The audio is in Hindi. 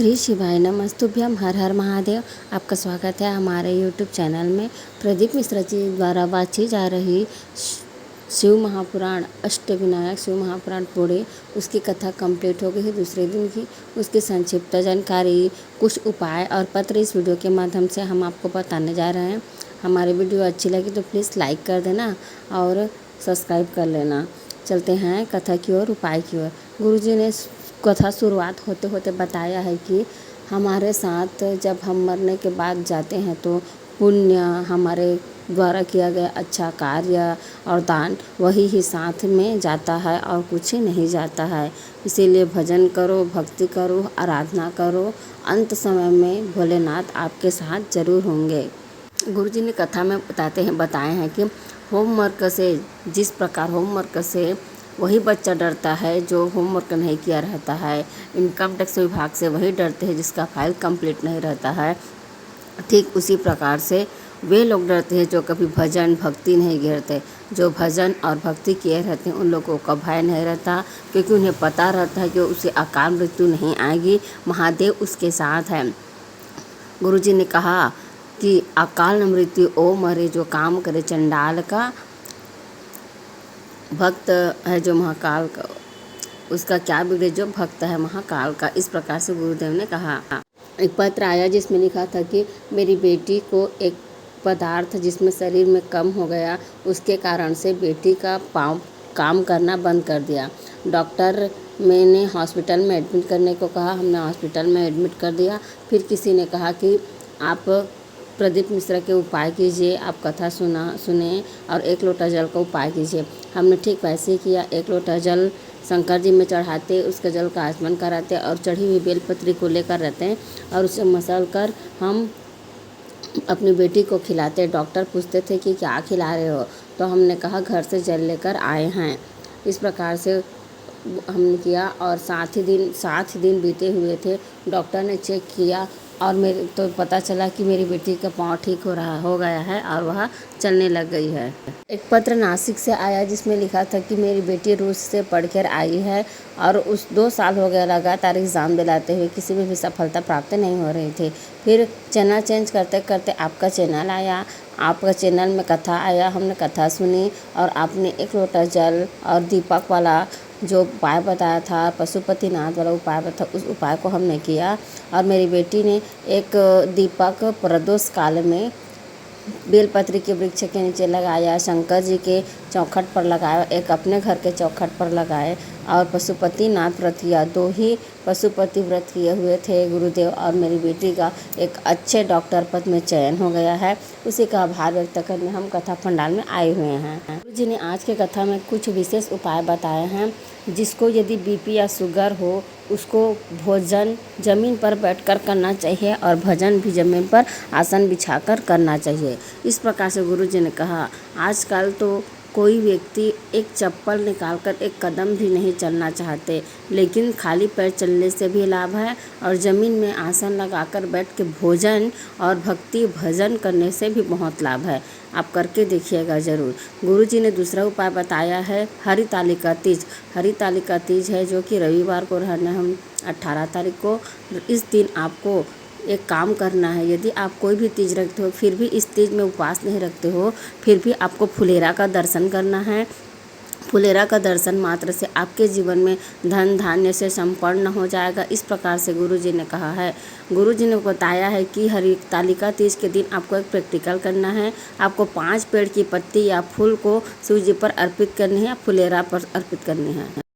श्री शिवाय नमस्तुभ्यम, हर हर महादेव। आपका स्वागत है हमारे यूट्यूब चैनल में। प्रदीप मिश्रा जी द्वारा वाची जा रही शिव महापुराण अष्टविनायक शिव महापुराण पूरे उसकी कथा कंप्लीट हो गई है दूसरे दिन की। उसकी संक्षिप्त जानकारी, कुछ उपाय और पत्र इस वीडियो के माध्यम से हम आपको बताने जा रहे हैं। हमारी वीडियो अच्छी लगी तो प्लीज़ लाइक कर देना और सब्सक्राइब कर लेना। चलते हैं कथा की ओर, उपाय की ओर। गुरुजी ने कथा शुरुआत होते होते बताया है कि हमारे साथ जब हम मरने के बाद जाते हैं तो पुण्य, हमारे द्वारा किया गया अच्छा कार्य और दान वही ही साथ में जाता है और कुछ ही नहीं जाता है। इसीलिए भजन करो, भक्ति करो, आराधना करो। अंत समय में भोलेनाथ आपके साथ जरूर होंगे। गुरुजी ने कथा में बताए हैं कि होमवर्क से, जिस प्रकार होमवर्क से वही बच्चा डरता है जो होमवर्क नहीं किया रहता है, इनकम टैक्स विभाग से वही डरते हैं जिसका फाइल कंप्लीट नहीं रहता है, ठीक उसी प्रकार से वे लोग डरते हैं जो कभी भजन भक्ति नहीं करते। जो भजन और भक्ति किए रहते हैं उन लोगों का भय नहीं रहता, क्योंकि उन्हें पता रहता है कि उसे अकाल मृत्यु नहीं आएगी, महादेव उसके साथ है। गुरुजी ने कहा कि अकाल मृत्यु ओ मरे जो काम करे चंडाल का, भक्त है जो महाकाल का, उसका क्या बिगड़े जो भक्त है महाकाल का। इस प्रकार से गुरुदेव ने कहा। एक पत्र आया जिसमें लिखा था कि मेरी बेटी को एक पदार्थ जिसमें शरीर में कम हो गया, उसके कारण से बेटी का पाँव काम करना बंद कर दिया। डॉक्टर मैंने हॉस्पिटल में एडमिट करने को कहा, हमने हॉस्पिटल में एडमिट कर दिया। फिर किसी ने कहा कि आप प्रदीप मिश्रा के उपाय कीजिए, आप कथा सुने और 1 लोटा जल का उपाय कीजिए। हमने ठीक वैसे ही किया। 1 लोटा जल शंकर जी में चढ़ाते, उसके जल का आचमन कराते और चढ़ी हुई बेलपत्री को लेकर रहते हैं और उसे मसल कर हम अपनी बेटी को खिलाते। डॉक्टर पूछते थे कि क्या खिला रहे हो, तो हमने कहा घर से जल लेकर आए हैं। इस प्रकार से हमने किया और 7 ही दिन बीते हुए थे। डॉक्टर ने चेक किया और मेरे तो पता चला कि मेरी बेटी का पाँव ठीक हो गया है और वह चलने लग गई है। एक पत्र नासिक से आया जिसमें लिखा था कि मेरी बेटी रूस से पढ़कर आई है और उस 2 साल हो गया लगातार एग्ज़ाम दिलाते हुए किसी में भी सफलता प्राप्त नहीं हो रही थी। फिर चैनल चेंज करते करते आपका चैनल आया, आपका चैनल में कथा आया, हमने कथा सुनी और आपने 1 लोटा जल और दीपक वाला जो उपाय बताया था, पशुपतिनाथ वाला उपाय बताया, उस उपाय को हमने किया और मेरी बेटी ने एक दीपक प्रदोष काल में बेलपत्री के वृक्ष के नीचे लगाया, शंकर जी के चौखट पर लगाया, एक अपने घर के चौखट पर लगाए और पशुपतिनाथ व्रत किया। 2 ही पशुपति व्रत किए हुए थे गुरुदेव और मेरी बेटी का एक अच्छे डॉक्टर पद में चयन हो गया है। उसी का आभार व्यक्त करने हम कथा पंडाल में आए हुए हैं। गुरुजी ने आज के कथा में कुछ विशेष उपाय बताए हैं। जिसको यदि बीपी या शुगर हो उसको भोजन ज़मीन पर बैठकर करना चाहिए और भजन भी ज़मीन पर आसन बिछाकर करना चाहिए। इस प्रकार से गुरुजी ने कहा। आजकल तो कोई व्यक्ति एक चप्पल निकालकर एक कदम भी नहीं चलना चाहते, लेकिन खाली पैर चलने से भी लाभ है और ज़मीन में आसन लगाकर बैठ के भोजन और भक्ति भजन करने से भी बहुत लाभ है। आप करके देखिएगा ज़रूर। गुरुजी ने दूसरा उपाय बताया है हरितालिका तीज। हरितालिका तीज है जो कि रविवार को रहना, हम 18 तारीख को। इस दिन आपको एक काम करना है। यदि आप कोई भी तीज रखते हो फिर भी इस तीज में उपवास नहीं रखते हो, फिर भी आपको फुलेरा का दर्शन करना है। फुलेरा का दर्शन मात्र से आपके जीवन में धन धान्य से संपन्न हो जाएगा। इस प्रकार से गुरुजी ने कहा है। गुरुजी ने बताया है कि हरितालिका तीज के दिन आपको एक प्रैक्टिकल करना है। आपको 5 पेड़ की पत्ती या फूल को शिव जी पर अर्पित करनी है या फुलेरा पर अर्पित करनी है।